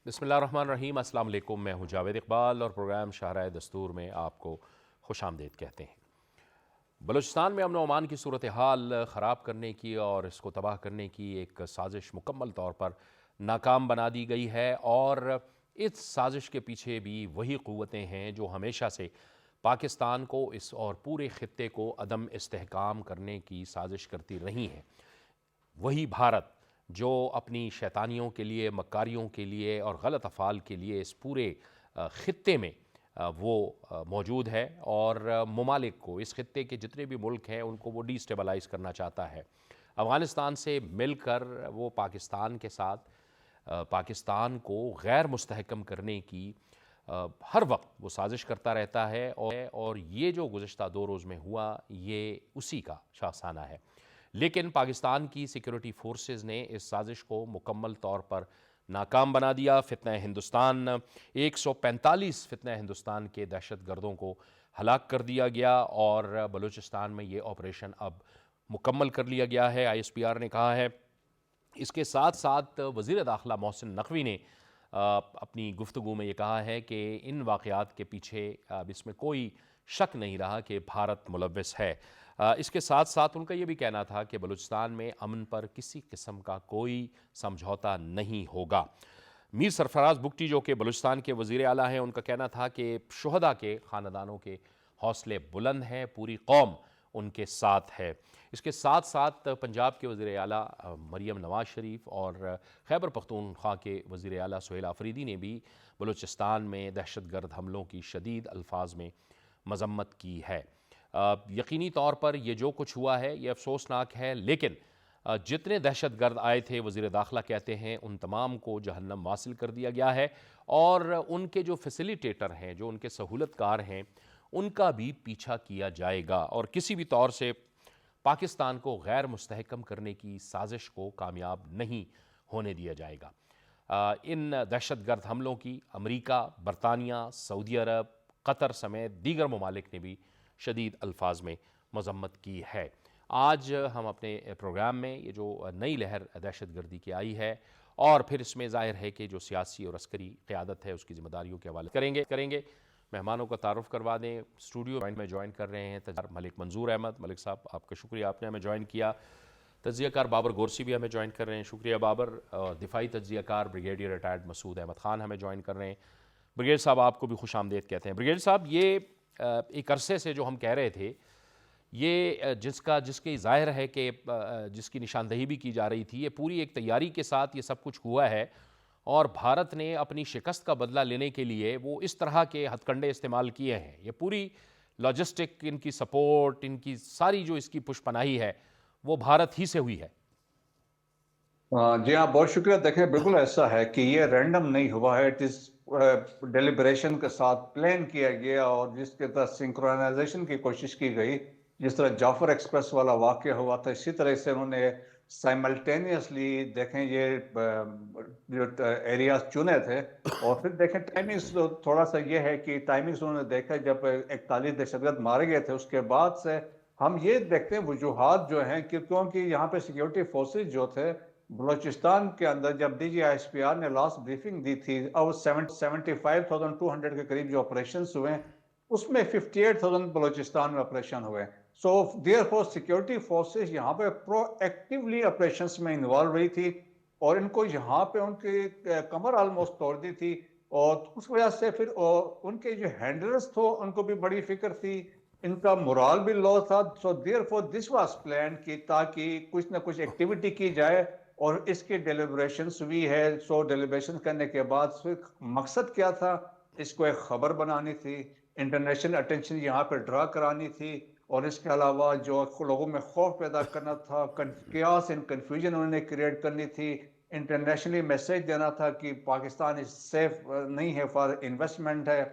بسم اللہ الرحمن الرحیم۔ السلام علیکم، میں ہوں جاوید اقبال اور پروگرام شاہراہ دستور میں آپ کو خوش آمدید کہتے ہیں۔ بلوچستان میں امن و امان کی صورتحال خراب کرنے کی اور اس کو تباہ کرنے کی ایک سازش مکمل طور پر ناکام بنا دی گئی ہے، اور اس سازش کے پیچھے بھی وہی قوتیں ہیں جو ہمیشہ سے پاکستان کو اس اور پورے خطے کو عدم استحکام کرنے کی سازش کرتی رہی ہیں۔ وہی بھارت جو اپنی شیطانیوں کے لیے، مکاریوں کے لیے اور غلط افعال کے لیے اس پورے خطے میں وہ موجود ہے، اور ممالک کو، اس خطے کے جتنے بھی ملک ہیں ان کو وہ ڈی اسٹیبلائز کرنا چاہتا ہے۔ افغانستان سے مل کر وہ پاکستان کے ساتھ پاکستان کو غیر مستحکم کرنے کی ہر وقت وہ سازش کرتا رہتا ہے، اور یہ جو گزشتہ 2 روز میں ہوا یہ اسی کا شاخسانہ ہے۔ لیکن پاکستان کی سیکیورٹی فورسز نے اس سازش کو مکمل طور پر ناکام بنا دیا۔ فتنہ ہندوستان 145 فتنہ ہندوستان کے دہشت گردوں کو ہلاک کر دیا گیا، اور بلوچستان میں یہ آپریشن اب مکمل کر لیا گیا ہے، آئی ایس پی آر نے کہا ہے۔ اس کے ساتھ ساتھ وزیر داخلہ محسن نقوی نے اپنی گفتگو میں یہ کہا ہے کہ ان واقعات کے پیچھے اب اس میں کوئی شک نہیں رہا کہ بھارت ملوث ہے۔ اس کے ساتھ ساتھ ان کا یہ بھی کہنا تھا کہ بلوچستان میں امن پر کسی قسم کا کوئی سمجھوتا نہیں ہوگا۔ میر سرفراز بگٹی جو کہ بلوچستان کے وزیر اعلیٰ ہیں، ان کا کہنا تھا کہ شہداء کے خاندانوں کے حوصلے بلند ہیں، پوری قوم ان کے ساتھ ہے۔ اس کے ساتھ ساتھ پنجاب کے وزیر اعلیٰ مریم نواز شریف اور خیبر پختونخوا کے وزیر اعلیٰ سہیل آفریدی نے بھی بلوچستان میں دہشت گرد حملوں کی شدید الفاظ میں مذمت کی ہے۔ یقینی طور پر یہ جو کچھ ہوا ہے یہ افسوسناک ہے، لیکن جتنے دہشت گرد آئے تھے، وزیر داخلہ کہتے ہیں، ان تمام کو جہنم واصل کر دیا گیا ہے، اور ان کے جو فیسیلیٹیٹر ہیں، جو ان کے سہولت کار ہیں، ان کا بھی پیچھا کیا جائے گا، اور کسی بھی طور سے پاکستان کو غیر مستحکم کرنے کی سازش کو کامیاب نہیں ہونے دیا جائے گا۔ ان دہشت گرد حملوں کی امریکہ، برطانیہ، سعودی عرب، قطر سمیت دیگر ممالک نے بھی شدید الفاظ میں مذمت کی ہے۔ آج ہم اپنے پروگرام میں یہ جو نئی لہر دہشت گردی کی آئی ہے، اور پھر اس میں ظاہر ہے کہ جو سیاسی اور عسکری قیادت ہے اس کی ذمہ داریوں کے حوالے کریں گے۔ مہمانوں کا تعارف کروا دیں۔ اسٹوڈیو میں جوائن کر رہے ہیں ملک منظور احمد۔ ملک صاحب، آپ کا شکریہ، آپ نے ہمیں جوائن کیا۔ تجزیہ کار بابر گورسی بھی ہمیں جوائن کر رہے ہیں، شکریہ بابر۔ دفاعی تجزیہ کار بریگیڈیئر ریٹائرڈ مسعود احمد خان ہمیں جوائن کر رہے ہیں۔ بریگیڈیئر صاحب، آپ کو بھی خوش آمدید کہتے ہیں۔ بریگیڈیئر صاحب، یہ ایک عرصے سے جو ہم کہہ رہے تھے، یہ جس کی ظاہر ہے کہ جس کی نشاندہی بھی کی جا رہی تھی، یہ پوری ایک تیاری کے ساتھ یہ سب کچھ ہوا ہے، اور بھارت نے اپنی شکست کا بدلہ لینے کے لیے وہ اس طرح کے ہتھ کنڈے استعمال کیے ہیں۔ یہ پوری لاجسٹک، ان کی سپورٹ، ان کی ساری جو اس کی پشپناہی ہے وہ بھارت ہی سے ہوئی ہے۔ جی ہاں، بہت شکریہ۔ دیکھیں، بالکل ایسا ہے کہ یہ رینڈم نہیں ہوا ہے، ڈیلیبریشن کے ساتھ پلان کیا گیا، اور جس کے تحت سنکرونائزیشن کی کوشش کی گئی۔ جس طرح جعفر ایکسپریس والا واقعہ ہوا تھا، اسی طرح سے انہوں نے سائملٹینیسلی دیکھیں یہ جو ایریاز چنے تھے، اور پھر دیکھیں ٹائمنگز تھوڑا سا یہ ہے کہ ٹائمنگز انہوں نے دیکھا جب 41 دہشت گرد مارے گئے تھے، اس کے بعد سے ہم یہ دیکھتے ہیں وجوہات جو ہیں کہ کیونکہ یہاں پہ سیکیورٹی فورسز جو تھے بلوچستان کے اندر، جب D G I S P R نے لاسٹ بریفنگ دی تھی، اور 75,200 کے قریب جو آپریشنز ہوئے، اس میں 58,000 بلوچستان میں آپریشن ہوئے۔ سو دیئر فور سیکیورٹی فورسز یہاں پہ پرو ایکٹیولی آپریشنز میں انوالو رہی تھی، اور ان کو یہاں پہ ان کی کمر آلموسٹ توڑ دی تھی، اور اس وجہ سے پھر ان کے جو ہینڈلرز تھے ان کو بھی بڑی فکر تھی، ان کا مورال بھی لو تھا۔ So therefore this was plan کی تاکہ کچھ نہ کچھ ایکٹیویٹی کی جائے، اور اس کی ڈیلیبریشنز بھی ہے۔ سو ڈیلیبریشن کرنے کے بعد مقصد کیا تھا؟ اس کو ایک خبر بنانی تھی، انٹرنیشنل اٹینشن یہاں پہ ڈرا کرانی تھی، اور اس کے علاوہ جو لوگوں میں خوف پیدا کرنا تھا، کیاس اینڈ کنفیوژن انہوں نے کریٹ کرنی تھی، انٹرنیشنلی میسیج دینا تھا کہ پاکستان سیف نہیں ہے فار انویسٹمنٹ ہے۔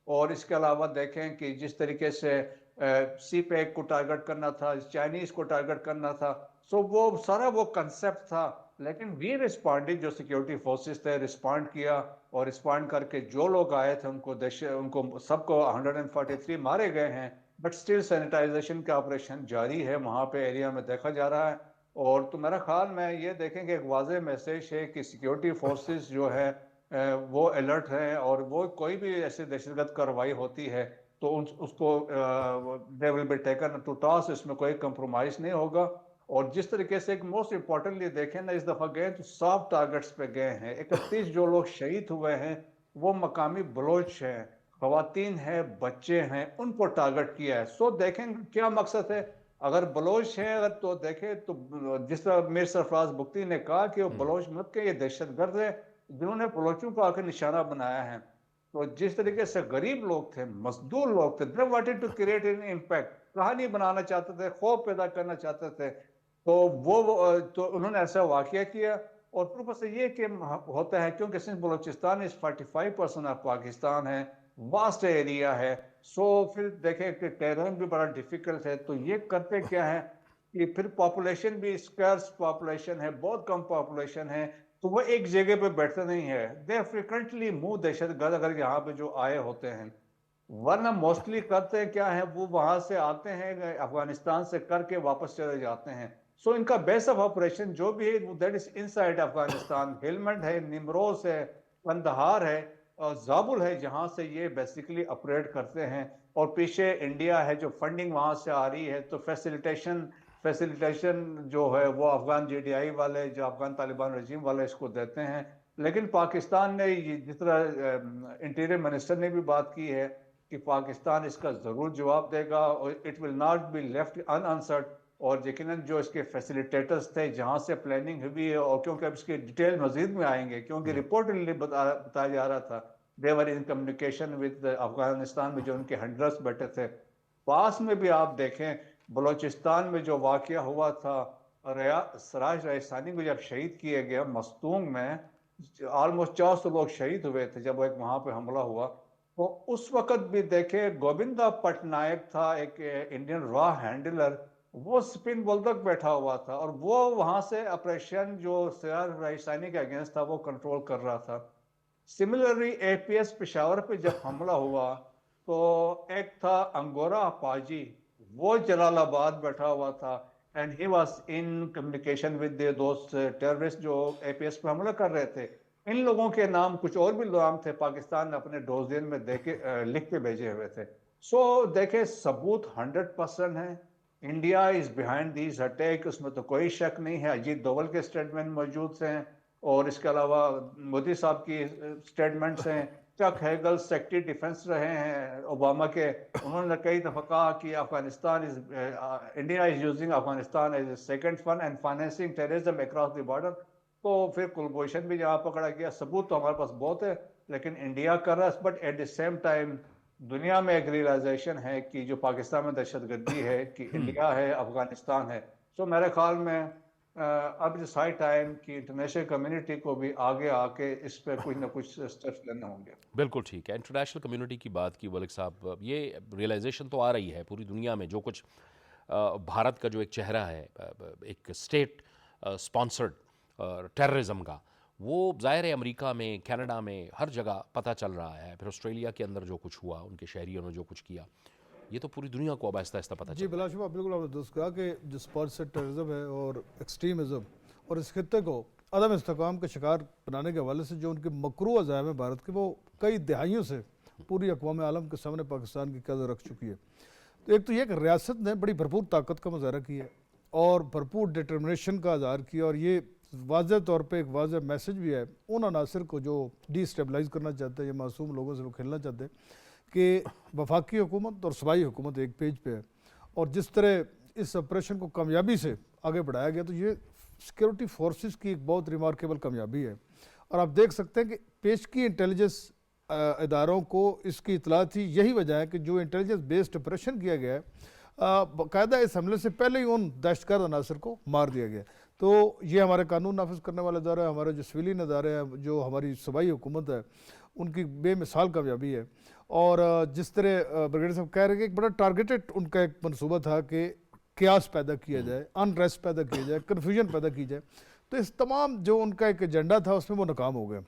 اور اس کے علاوہ دیکھیں کہ جس طریقے سے سی پیک کو ٹارگٹ کرنا تھا، چائنیز کو ٹارگٹ کرنا تھا، سو وہ سارا وہ کنسپٹ تھا۔ لیکن وی رسپانڈنگ، جو سیکیورٹی فورسز تھے، رسپانڈ کیا، اور رسپانڈ کر کے جو لوگ آئے تھے ان کو سب کو 143 مارے گئے ہیں، بٹ سٹل سینیٹائزیشن کا آپریشن جاری ہے، وہاں پہ ایریا میں دیکھا جا رہا ہے۔ اور تو میرا خیال میں یہ دیکھیں کہ ایک واضح میسیج ہے کہ سیکیورٹی فورسز جو ہے وہ الرٹ ہیں اور وہ کوئی بھی ایسی دہشت گرد کارروائی ہوتی ہے تو اس کو they will be taken to task, اس میں کوئی کمپرومائز نہیں ہوگا۔ اور جس طریقے سے ایک موسٹ امپورٹنٹلی دیکھیں نا، اس دفعہ گئے تو سافٹ ٹارگٹس پہ گئے ہیں۔ 31 جو لوگ شہید ہوئے ہیں وہ مقامی بلوچ ہیں، خواتین ہیں، بچے ہیں، ان کو ٹارگٹ کیا ہے۔ سو دیکھیں کیا مقصد ہے۔ اگر بلوچ ہیں اگر تو دیکھیں تو جس طرح میر سرفراز بگٹی نے کہا کہ وہ بلوچ مت کے، یہ دہشت گرد ہیں جنہوں نے بلوچوں کو آ کے نشانہ بنایا ہے۔ تو جس طریقے سے غریب لوگ تھے، مزدور لوگ تھے، they wanted to create an impact، کہانی بنانا چاہتے تھے، خوف پیدا کرنا چاہتے تھے، تو تو انہوں نے ایسا واقعہ کیا۔ اور اوپر سے یہ کہ ہوتا ہے کیونکہ سنس بلوچستان اس 45% آف پاکستان ہے، واسٹ ایریا ہے، سو پھر دیکھیں کہ ٹیرن بھی بڑا ڈیفیکلٹ ہے۔ تو یہ کرتے کیا ہے کہ پھر پاپولیشن بھی اسکرس پاپولیشن ہے، بہت کم پاپولیشن ہے، تو وہ ایک جگہ پہ بیٹھتے نہیں ہے۔ دے فریکوینٹلی موو دہشت گرد اگر یہاں پہ جو آئے ہوتے ہیں، ورنہ موسٹلی کرتے کیا ہے وہ وہاں سے آتے ہیں افغانستان سے کر کے واپس چلے جاتے ہیں۔ سو ان کا بیس آف آپریشن جو بھی ہے that is inside Afghanistan, Helmand ہے، نیمروز ہے، قندہار ہے، اور زابل ہے، جہاں سے یہ بیسیکلی آپریٹ کرتے ہیں۔ اور پیچھے انڈیا ہے جو فنڈنگ وہاں سے آ رہی ہے، تو فیسیلیٹیشن جو ہے وہ افغان جے ڈی آئی والے، جو افغان طالبان رجیم والے اس کو دیتے ہیں۔ لیکن پاکستان نے جس طرح انٹیریئر منسٹر نے بھی بات کی ہے کہ پاکستان اس کا ضرور جواب دے گا، اور it will not be left unanswered. اور یقیناً جو اس کے فیسیلیٹیٹرز تھے جہاں سے پلاننگ ہوئی ہے، اور کیونکہ اب اس کے ڈیٹیل مزید میں آئیں گے، کیونکہ ریپورٹڈلی بتایا جا رہا تھا they were in communication with Afghanistan میں جو ان کے ہنڈرڈز بیٹھے تھے۔ پاس میں بھی آپ دیکھیں بلوچستان میں جو واقعہ ہوا تھا، سراج رئیسانی کو جب شہید کیا گیا مستونگ میں، آلموسٹ 400 لوگ شہید ہوئے تھے جب ایک وہاں پہ حملہ ہوا۔ تو اس وقت بھی دیکھیں گووندا پٹنائک تھا ایک انڈین را ہینڈلر، وہ سپن بولدک بیٹھا ہوا تھا، اور وہ وہاں سے آپریشن جو سراج رئیسانی کے اگینسٹ تھا وہ کنٹرول کر رہا تھا۔ سملرلی اے پی ایس پشاور پہ جب حملہ ہوا تو ایک تھا انگورا پاجی، وہ جلال آباد بیٹھا ہوا تھا، and he was in communication with those terrorist جو اے پی ایس پہ حملہ کر رہے تھے۔ ان لوگوں کے نام کچھ اور بھی نام تھے، پاکستان نے اپنے ڈوزین میں لکھ کے بھیجے ہوئے تھے۔ سو دیکھیں ثبوت 100% ہے، India is behind these attack, اس میں تو کوئی شک نہیں ہے۔ اجیت دوول کے سٹیٹمنٹ موجود ہیں، اور اس کے علاوہ مودی صاحب کی سٹیٹمنٹس ہیں، چک ہیگل سیکرٹری ڈیفنس رہے ہیں اوباما کے، انہوں نے کئی دفعہ کہا کہ India is using Afghanistan as a second fun and financing terrorism across the border. تو پھر کلبھوشن بھی جہاں پکڑا گیا، ثبوت تو ہمارے پاس بہت ہے، لیکن انڈیا کر رہا ہے۔ But at the same time دنیا میں ایک ریئلائزیشن ہے کہ جو پاکستان میں دہشت گردی ہے کہ انڈیا ہے، افغانستان ہے۔ سو میرے خیال میں اب اٹس ہائی ٹائم کہ انٹرنیشنل کمیونٹی کو بھی آگے آ کے اس پہ کچھ نہ کچھ اسٹیپس لینے ہوں گے۔ بالکل ٹھیک ہے، انٹرنیشنل کمیونٹی کی بات کی ملک صاحب، یہ ریئلائزیشن تو آ رہی ہے پوری دنیا میں، جو کچھ بھارت کا جو ایک چہرہ ہے ایک اسٹیٹ اسپانسرڈ ٹیررزم کا، وہ ظاہر ہے امریکہ میں، کینیڈا میں، ہر جگہ پتہ چل رہا ہے۔ پھر آسٹریلیا کے اندر جو کچھ ہوا، ان کے شہریوں نے جو کچھ کیا، یہ تو پوری دنیا کو اب آہستہ آہستہ پتہ جی چل رہا بلا شبہ بالکل آپ نے درست کہا کہ جو اسپانسرڈ ٹیررزم ہے اور ایکسٹریمزم اور اس خطے کو عدم استحکام کا شکار بنانے کے حوالے سے جو ان کے مکروہ عزائم ہے بھارت کے، وہ کئی دہائیوں سے پوری اقوام عالم کے سامنے پاکستان کی قدر رکھ چکی ہے۔ تو ایک تو یہ کہ ریاست نے بڑی بھرپور طاقت کا مظاہرہ کیا اور بھرپور ڈٹرمنیشن کا اظہار کیا، اور یہ واضح طور پہ ایک واضح میسج بھی ہے ان عناصر کو جو ڈی اسٹیبلائز کرنا چاہتے ہیں یا معصوم لوگوں سے وہ کھیلنا چاہتے ہیں، کہ وفاقی حکومت اور صوبائی حکومت ایک پیج پہ ہے، اور جس طرح اس آپریشن کو کامیابی سے آگے بڑھایا گیا، تو یہ سیکیورٹی فورسز کی ایک بہت ریمارکیبل کامیابی ہے۔ اور آپ دیکھ سکتے ہیں کہ پیش کی انٹیلیجنس اداروں کو اس کی اطلاع تھی، یہی وجہ ہے کہ جو انٹیلیجنس بیسڈ آپریشن کیا گیا ہے، باقاعدہ اس حملے سے پہلے ہی ان دہشت گرد عناصر کو مار دیا گیا۔ تو یہ ہمارے قانون نافذ کرنے والے ادارے ہیں، ہمارے جو سویلین ادارے ہیں، جو ہماری صوبائی حکومت ہے، ان کی بے مثال کامیابی ہے۔ اور جس طرح بریگیڈیئر صاحب کہہ رہے ہیں کہ ایک بڑا ٹارگیٹڈ ان کا ایک منصوبہ تھا کہ قیاس پیدا کیا جائے، انریسٹ پیدا کیا جائے، کنفیوژن پیدا کی جائے، تو اس تمام جو ان کا ایک ایجنڈا تھا اس میں وہ ناکام ہو گئے۔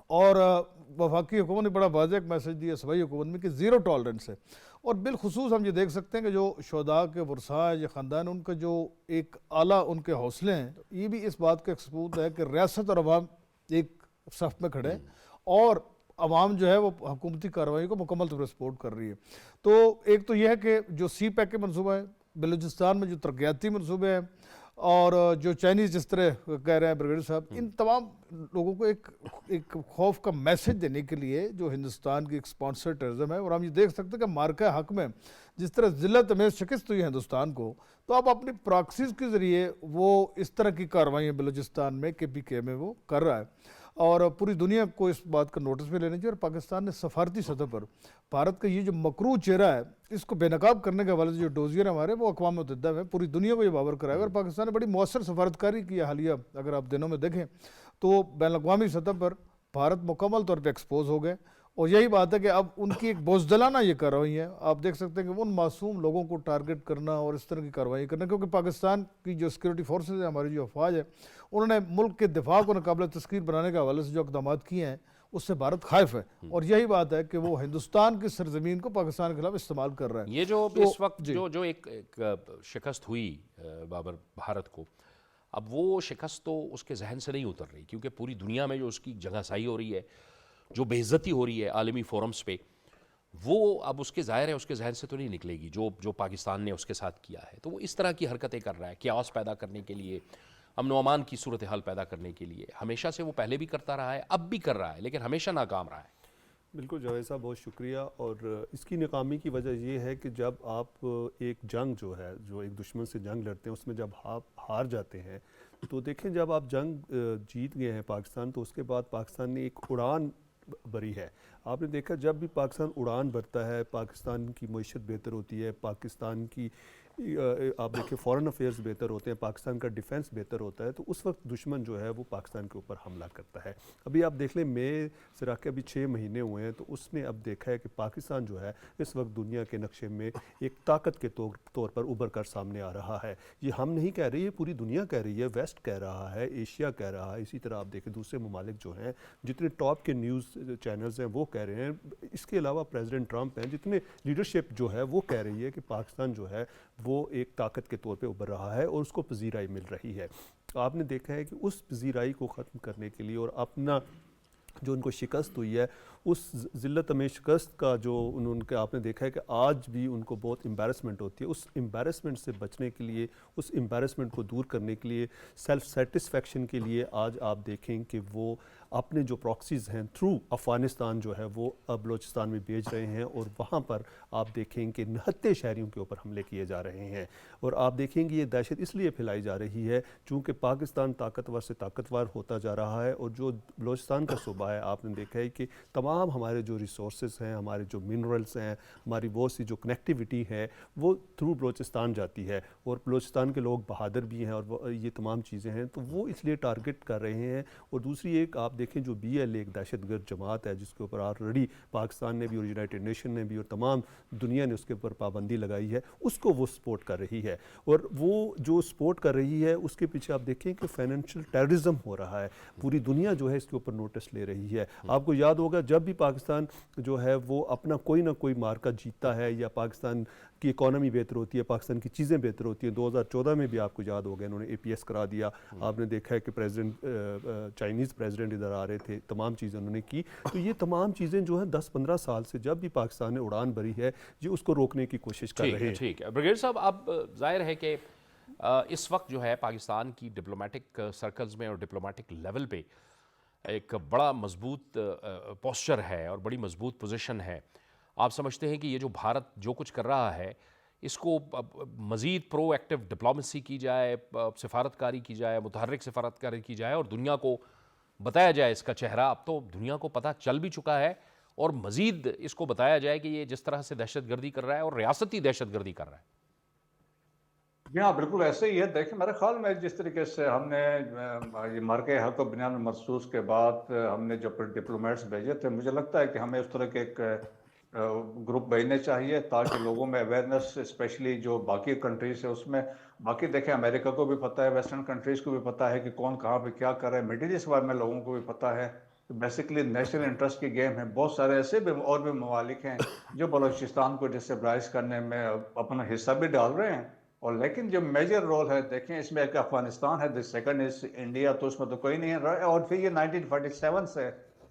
اور وفاقی حکومت نے بڑا واضح ایک میسج دیا صوبائی حکومت میں کہ زیرو ٹالرنس ہے، اور بالخصوص ہم یہ دیکھ سکتے ہیں کہ جو شہداء کے ورثاء یا خاندان، ان کا جو ایک اعلیٰ ان کے حوصلے ہیں، یہ بھی اس بات کا ایک ثبوت ہے کہ ریاست اور عوام ایک صف میں کھڑے ہیں اور عوام جو ہے وہ حکومتی کارروائی کو مکمل طور پر سپورٹ کر رہی ہے. تو ایک تو یہ ہے کہ جو سی پیک کے منصوبہ ہے بلوچستان میں، جو ترقیاتی منصوبے ہیں، اور جو چائنیز جس طرح کہہ رہے ہیں بریگیڈیئر صاحب، ان تمام لوگوں کو ایک خوف کا میسج دینے کے لیے جو ہندوستان کی ایک اسپانسر ٹیررزم ہے. اور ہم یہ دیکھ سکتے ہیں کہ مارکہ حق میں جس طرح ذلت امیز شکست ہوئی ہے ہندوستان کو، تو اب اپنی پراکسیز کے ذریعے وہ اس طرح کی کارروائیاں بلوچستان میں KPK میں وہ کر رہا ہے. اور پوری دنیا کو اس بات کا نوٹس بھی لینا چاہیے. اور پاکستان نے سفارتی سطح پر بھارت کا یہ جو مکروہ چہرہ ہے اس کو بے نقاب کرنے کے حوالے سے جو ڈوزیر ہمارے وہ اقوام متحدہ میں پوری دنیا کو یہ باور کرائے گا. اور پاکستان نے بڑی مؤثر سفارتکاری کی ہے حالیہ، اگر آپ دنوں میں دیکھیں تو بین الاقوامی سطح پر بھارت مکمل طور پہ ایکسپوز ہو گئے. اور یہی بات ہے کہ اب ان کی ایک بزدلانہ یہ کارروائی ہے. آپ دیکھ سکتے ہیں کہ ان معصوم لوگوں کو ٹارگٹ کرنا اور اس طرح کی کارروائی کرنا، کیونکہ پاکستان کی جو سیکورٹی فورسز ہیں، ہماری جو افواج ہے، انہوں نے ملک کے دفاع کو ناقابل تسخیر بنانے کے حوالے سے جو اقدامات کیے ہیں اس سے بھارت خائف ہے. اور یہی بات ہے کہ وہ ہندوستان کی سرزمین کو پاکستان کے خلاف استعمال کر رہا ہے. یہ جو اس وقت جو ایک شکست ہوئی بابر بھارت کو، اب وہ شکست تو اس کے ذہن سے نہیں اتر رہی، کیونکہ پوری دنیا میں جو اس کی جگہ سائی ہو رہی ہے، جو بے عزتی ہو رہی ہے عالمی فورمز پہ، وہ اب اس کے ظاہر ہے اس کے ذہن سے تو نہیں نکلے گی جو پاکستان نے اس کے ساتھ کیا ہے. تو وہ اس طرح کی حرکتیں کر رہا ہے کیاس پیدا کرنے کے لیے، امن و امان کی صورتحال پیدا کرنے کے لیے. ہمیشہ سے وہ پہلے بھی کرتا رہا ہے، اب بھی کر رہا ہے، لیکن ہمیشہ ناکام رہا ہے. بالکل جاوید صاحب، بہت شکریہ. اور اس کی ناکامی کی وجہ یہ ہے کہ جب آپ ایک جنگ جو ہے، جو ایک دشمن سے جنگ لڑتے ہیں، اس میں جب آپ ہار جاتے ہیں، تو دیکھیں جب آپ جنگ جیت گئے ہیں پاکستان، تو اس کے بعد پاکستان نے ایک اڑان بری ہے. آپ نے دیکھا جب بھی پاکستان اڑان بھرتا ہے، پاکستان کی معیشت بہتر ہوتی ہے، پاکستان کی آپ دیکھیں فورن افیئرز بہتر ہوتے ہیں، پاکستان کا ڈیفنس بہتر ہوتا ہے، تو اس وقت دشمن جو ہے وہ پاکستان کے اوپر حملہ کرتا ہے. ابھی آپ دیکھ لیں مئی سے رکھ کے ابھی 6 مہینے ہوئے ہیں، تو اس میں اب دیکھا ہے کہ پاکستان جو ہے اس وقت دنیا کے نقشے میں ایک طاقت کے طور پر ابھر کر سامنے آ رہا ہے. یہ ہم نہیں کہہ رہے، یہ پوری دنیا کہہ رہی ہے، ویسٹ کہہ رہا ہے، ایشیا کہہ رہا ہے. اسی طرح آپ دیکھیں دوسرے ممالک جو ہیں، جتنے ٹاپ کے نیوز چینلز ہیں وہ کہہ رہے ہیں. اس کے علاوہ پریزیڈنٹ ٹرمپ ہیں، جتنے لیڈرشپ جو ہے وہ کہہ رہی ہے کہ پاکستان جو ہے وہ ایک طاقت کے طور پہ ابھر رہا ہے اور اس کو پذیرائی مل رہی ہے. آپ نے دیکھا ہے کہ اس پذیرائی کو ختم کرنے کے لیے اور اپنا جو ان کو شکست ہوئی ہے، اس ذلت میں شکست کا جو انہوں کے آپ نے دیکھا ہے کہ آج بھی ان کو بہت امبیرسمنٹ ہوتی ہے. اس امبیرسمنٹ سے بچنے کے لیے، اس امبیرسمنٹ کو دور کرنے کے لیے، سیلف سیٹسفیکشن کے لیے آج آپ دیکھیں کہ وہ اپنے جو پراکسیز ہیں تھرو افغانستان جو ہے وہ بلوچستان میں بھیج رہے ہیں، اور وہاں پر آپ دیکھیں کہ نہتے شہریوں کے اوپر حملے کیے جا رہے ہیں. اور آپ دیکھیں گے یہ دہشت اس لیے پھیلائی جا رہی ہے چونکہ پاکستان طاقتور سے طاقتور ہوتا جا رہا ہے، اور جو بلوچستان کا صوبہ ہے آپ نے دیکھا ہے کہ تمام ہمارے جو ریسورسز ہیں، ہمارے جو منرلز ہیں، ہماری بہت سی جو کنیکٹیوٹی ہے وہ تھرو بلوچستان جاتی ہے. اور بلوچستان کے لوگ بہادر بھی ہیں، اور یہ تمام چیزیں ہیں، تو وہ اس لیے ٹارگٹ کر رہے ہیں. اور دوسری ایک آپ دیکھیں جو BL ایک دہشت گرد جماعت ہے جس کے اوپر آلریڈی پاکستان نے بھی اور یونائٹڈ نیشن نے بھی اور تمام دنیا نے اس کے اوپر پابندی لگائی ہے، اس کو وہ سپورٹ کر رہی ہے. اور وہ جو سپورٹ کر رہی ہے اس کے پیچھے آپ دیکھیں کہ فائنینشیل ٹیررزم ہو رہا ہے. پوری دنیا جو ہے اس کے اوپر نوٹس لے رہی ہے. آپ کو یاد ہوگا جب بھی پاکستان جو ہے وہ اپنا کوئی نہ کوئی مارکہ جیتتا ہے یا پاکستان کی اکانومی بہتر ہوتی ہے، پاکستان کی چیزیں بہتر ہوتی ہیں، 2014 میں بھی آپ کو یاد ہوگا انہوں نے APS کرا دیا. آپ نے دیکھا ہے کہ چائنیز پریزیڈنٹ ادھر آ رہے تھے، تمام چیزیں انہوں نے کی. تو یہ تمام چیزیں جو ہیں 10-15 سال سے جب بھی پاکستان نے اڑان بھری ہے یہ اس کو روکنے کی کوشش کر رہے ہیں. ٹھیک ہے بریگیڈیئر صاحب، اب ظاہر ہے کہ اس وقت جو ہے پاکستان کی ڈپلومیٹک سرکلز میں اور ڈپلومیٹک لیول پہ ایک بڑا مضبوط پوسچر ہے اور بڑی مضبوط پوزیشن ہے. آپ سمجھتے ہیں کہ یہ جو بھارت جو کچھ کر رہا ہے اس کو مزید پرو ایکٹیو ڈپلومیسی کی جائے، سفارتکاری کی جائے، متحرک سفارتکاری کی جائے اور دنیا کو بتایا جائے اس کا چہرہ؟ اب تو دنیا کو پتہ چل بھی چکا ہے، اور مزید اس کو بتایا جائے کہ یہ جس طرح سے دہشت گردی کر رہا ہے اور ریاستی دہشت گردی کر رہا ہے. جی ہاں بالکل ایسے ہی ہے. دیکھیں میرے خیال میں جس طریقے سے ہم نے یہ مارکہ حق و بنیان مرسوس کے بعد ہم نے جو ڈپلومیٹس بھیجے تھے، مجھے لگتا ہے کہ ہمیں اس طرح کے ایک گروپ بھیجنے چاہیے تاکہ لوگوں میں اویئرنیس، اسپیشلی جو باقی کنٹریز ہے اس میں، باقی دیکھیں امریکہ کو بھی پتہ ہے، ویسٹرن کنٹریز کو بھی پتہ ہے کہ کون کہاں پہ کیا کر رہا ہے، مڈل ایسٹ کے بارے میں لوگوں کو بھی پتہ ہے. بیسیکلی نیشنل انٹرسٹ کی گیم ہے. بہت سارے ایسے بھی اور بھی ممالک ہیں جو بلوچستان کو ڈسٹیبلائز کرنے میں اپنا حصہ بھی ڈال رہے ہیں. اور لیکن جو میجر رول ہے دیکھیں اس میں ایک افغانستان ہے، دی سیکنڈ از انڈیا، تو اس میں تو کوئی نہیں ہے. اور پھر یہ 1947 سے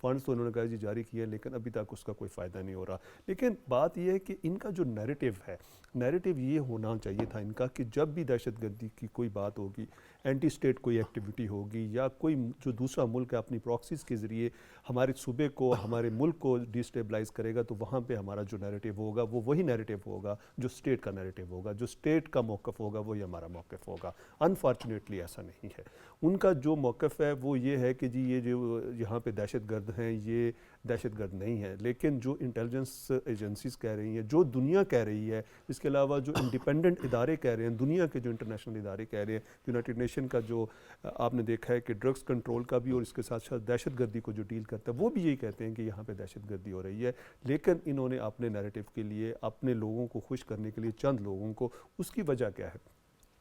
فنڈس تو انہوں نے کہا جی جاری کیے لیکن ابھی تک اس کا کوئی فائدہ نہیں ہو رہا. لیکن بات یہ ہے کہ ان کا جو نیریٹو ہے، نیریٹو یہ ہونا چاہیے تھا ان کا کہ جب بھی دہشت گردی کی کوئی بات ہوگی، اینٹی اسٹیٹ کوئی ایکٹیویٹی ہوگی یا کوئی جو دوسرا ملک ہے اپنی پراکسیز کے ذریعے ہمارے صوبے کو، ہمارے ملک کو ڈیسٹیبلائز کرے گا، تو وہاں پہ ہمارا جو نیریٹو ہوگا وہ وہی نیریٹو ہوگا جو اسٹیٹ کا نیریٹو ہوگا، جو اسٹیٹ کا موقف ہوگا وہی ہمارا موقف ہوگا. انفارچونیٹلی ایسا نہیں ہے. ان کا جو موقف ہے وہ یہ ہے کہ جی یہ جو یہاں پہ دہشت گرد ہیں یہ دہشت گرد نہیں ہے. لیکن جو انٹیلیجنس ایجنسیز کہہ رہی ہیں، جو دنیا کہہ رہی ہے، اس کے علاوہ جو انڈیپینڈنٹ ادارے کہہ رہے ہیں، دنیا کے جو انٹرنیشنل ادارے کہہ رہے ہیں، یونائٹڈ نیشن کا جو آپ نے دیکھا ہے کہ ڈرگس کنٹرول کا بھی اور اس کے ساتھ ساتھ دہشت گردی کو جو ڈیل کرتا ہے وہ بھی یہی کہتے ہیں کہ یہاں پہ دہشت گردی ہو رہی ہے. لیکن انہوں نے اپنے نیریٹو کے لیے، اپنے لوگوں کو خوش کرنے کے لیے، چند لوگوں کو، اس کی وجہ کیا ہے؟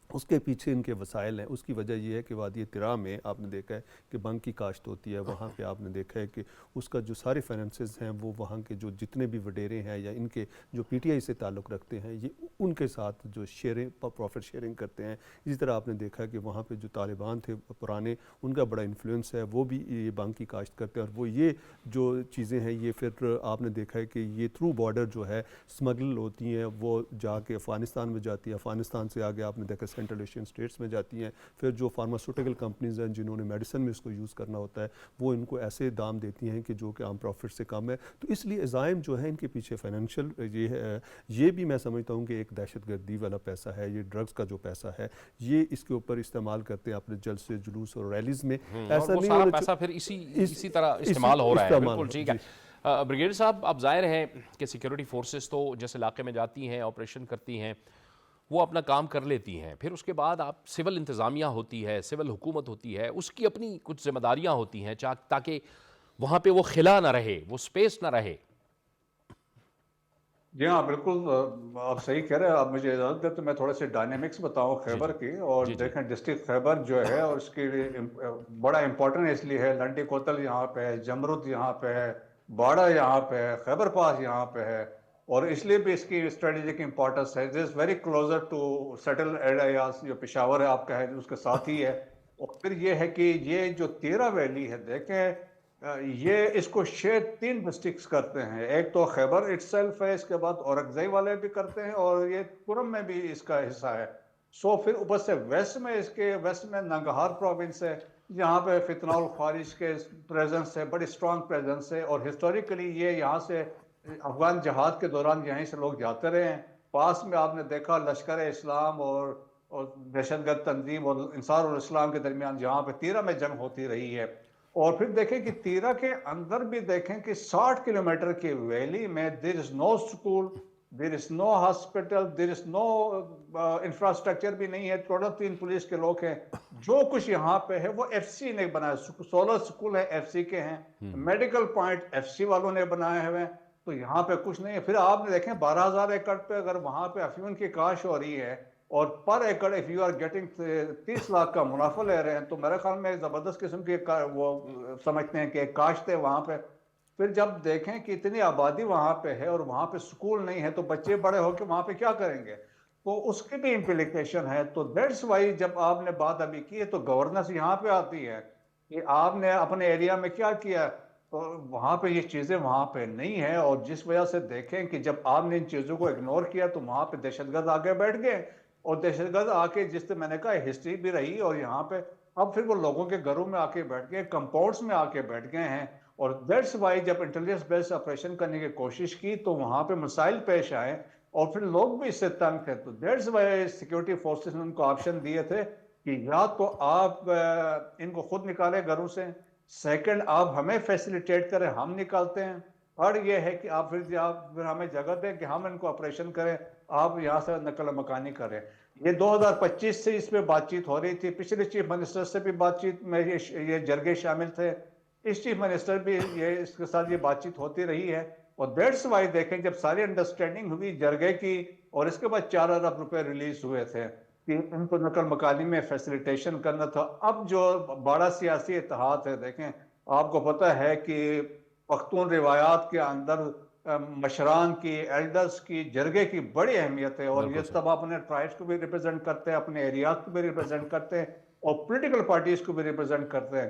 اس کے پیچھے ان کے وسائل ہیں. اس کی وجہ یہ ہے کہ وادی ترا میں آپ نے دیکھا ہے کہ بنگ کی کاشت ہوتی ہے، وہاں پہ آپ نے دیکھا ہے کہ اس کا جو سارے فائننسز ہیں وہ وہاں کے جو جتنے بھی وڈیرے ہیں یا ان کے جو پی ٹی آئی سے تعلق رکھتے ہیں یہ ان کے ساتھ جو شیئرنگ، پروفٹ شیئرنگ کرتے ہیں. اسی طرح آپ نے دیکھا کہ وہاں پہ جو طالبان تھے پرانے، ان کا بڑا انفلوئنس ہے، وہ بھی یہ بنگ کی کاشت کرتے ہیں. اور وہ یہ جو چیزیں ہیں یہ پھر آپ نے دیکھا ہے کہ یہ تھرو بارڈر جو ہے اسمگل ہوتی ہیں، وہ جا کے افغانستان میں جاتی ہے، افغانستان سے آگے آپ نے دیکھا سینٹرل ایشین اسٹیٹس میں جاتی ہیں. پھر جو فارماسیوٹیکل کمپنیز ہیں جنہوں نے میڈیسن میں اس کو یوز کرنا ہوتا ہے وہ ان کو ایسے دام دیتی ہیں کہ جو کہ عام پروفٹ سے کم ہے. تو اس لیے عزائم جو ہے ان کے پیچھے فائنینشیل یہ بھی میں سمجھتا ہوں کہ ایک دہشت گردی والا پیسہ ہے. یہ ڈرگز کا جو پیسہ ہے یہ اس کے اوپر استعمال کرتے ہیں اپنے جلسے، جلوس اور ریلیز میں. ایسا نہیں سارا ہونا پیسہ پھر اسی طرح استعمال ہو رہا ہے. بالکل ٹھیک ہے. بریگیڈیئر صاحب، اب ظاہر ہے کہ سیکیورٹی فورسز تو جس علاقے میں جاتی ہیں، آپریشن کرتی ہیں، وہ اپنا کام کر لیتی ہیں. پھر اس کے بعد آپ سول انتظامیہ ہوتی ہے، سول حکومت ہوتی ہے، اس کی اپنی کچھ ذمہ داریاں ہوتی ہیں تاکہ وہاں پہ وہ خلا نہ رہے، وہ سپیس نہ رہے. جی ہاں بالکل، آپ صحیح کہہ رہے ہیں. آپ مجھے اجازت دیں تو میں تھوڑے سے ڈائنامکس بتاؤں خیبر کی. اور دیکھیں ڈسٹرکٹ خیبر جو ہے اور اس کی بڑا امپورٹنٹ اس لیے ہے، لنڈی کوتل یہاں پہ ہے، جمرود یہاں پہ ہے، باڑہ یہاں پہ ہے، خیبر پاس یہاں پہ ہے. اور اس لیے بھی اس کی اسٹریٹجک امپورٹنس ہے. This very closer to settle areas, جو پشاور ہے آپ کا ہے اس کے ساتھ ہی ہے. اور پھر یہ ہے کہ یہ جو تیرہ ویلی ہے دیکھیں، یہ اس کو شیئر 3 ڈسٹرکٹس کرتے ہیں. ایک تو خیبر اٹ سیلف ہے، اس کے بعد اورکزئی والے بھی کرتے ہیں، اور یہ پورم میں بھی اس کا حصہ ہے. پھر اوپر سے ویسٹ میں، اس کے ویسٹ میں ننگہار پروونس ہے، یہاں پہ فتنہ الخوارج کے پریزنس ہے، بڑی اسٹرانگ پریزنس ہے. اور ہسٹوریکلی یہ یہاں سے افغان جہاد کے دوران یہیں سے لوگ جاتے رہے ہیں. پاس میں آپ نے دیکھا لشکر اسلام اور دہشت گرد تنظیم اور انصار الاسلام کے درمیان جہاں پہ تیرہ میں جنگ ہوتی رہی ہے. اور پھر دیکھیں کہ تیرہ کے اندر بھی دیکھیں کہ 60 کلومیٹر کی ویلی میں دیر از نو اسکول، دیر از نو ہاسپٹل، دیر از نو انفراسٹرکچر بھی نہیں ہے. ٹوٹل 3 پولیس کے لوگ ہیں. جو کچھ یہاں پہ ہے وہ ایف سی نے بنایا. 16 اسکول ہے ایف سی کے ہیں، میڈیکل پوائنٹ ایف سی والوں نے بنائے ہوئے ہیں. تو یہاں پہ کچھ نہیں ہے. پھر آپ نے دیکھیں 12,000 ایکڑ پہ اگر وہاں پہ افیون کی کاشت ہو رہی ہے اور per acre if you are getting 30 lakh کا منافع لے رہے ہیں، تو میرے خیال میں زبردست قسم کی وہ سمجھتے ہیں کہ ایک کاشت ہے وہاں پہ. پھر جب دیکھیں کہ اتنی آبادی وہاں پہ ہے اور وہاں پہ سکول نہیں ہے، تو بچے بڑے ہو کے وہاں پہ کیا کریں گے؟ تو اس کی بھی امپلیکیشن ہے. تو دیٹس وائی جب آپ نے بات ابھی کی ہے تو گورننس یہاں پہ آتی ہے کہ آپ نے اپنے ایریا میں کیا کیا. تو وہاں پہ یہ چیزیں وہاں پہ نہیں ہیں. اور جس وجہ سے دیکھیں کہ جب آپ نے ان چیزوں کو اگنور کیا تو وہاں پہ دہشت گرد آگے بیٹھ گئے. اور دہشت گرد آ کے، جس سے میں نے کہا ہسٹری بھی رہی، اور یہاں پہ اب پھر وہ لوگوں کے گھروں میں آ کے بیٹھ گئے، کمپاؤنڈس میں آ کے بیٹھ گئے ہیں. اور دیٹس وائی جب انٹیلیجنس بیس آپریشن کرنے کی کوشش کی تو وہاں پہ مسائل پیش آئے اور پھر لوگ بھی اس سے تنگ تھے. تو دیٹس وائی سیکورٹی فورسز نے ان کو آپشن دیے تھے کہ یا تو آپ ان کو خود نکالیں گھروں سے، سیکنڈ آپ ہمیں فیسیلیٹیٹ کریں، ہم نکالتے ہیں، اور یہ ہے کہ آپ پھر ہمیں جگہ دیں کہ ہم ان کو آپریشن کریں، آپ یہاں سے نقل مکانی کریں. یہ 2025 سے اس پہ بات چیت ہو رہی تھی. پچھلے چیف منسٹر سے بھی بات چیت میں یہ جرگے شامل تھے. اس چیف منسٹر بھی اس کے ساتھ یہ بات چیت ہوتی رہی ہے. اور دیٹس وائی دیکھیں جب ساری انڈرسٹینڈنگ ہوئی جرگے کی اور اس کے بعد 4 ارب روپے ریلیز ہوئے تھے کہ ان کو نقل مکانی میں فیسیلیٹیشن کرنا تھا. اب جو بڑا سیاسی اتحاد ہے، دیکھیں آپ کو پتہ ہے کہ پختون روایات کے اندر مشران کی، ایلڈرز کی، جرگے کی بڑی اہمیت ہے. اور یہ تب اپنے ٹرائبس کو بھی ریپرزینٹ کرتے ہیں، اپنے ایریاز کو بھی ریپرزینٹ کرتے ہیں، اور پولیٹیکل پارٹیز کو بھی ریپرزینٹ کرتے ہیں.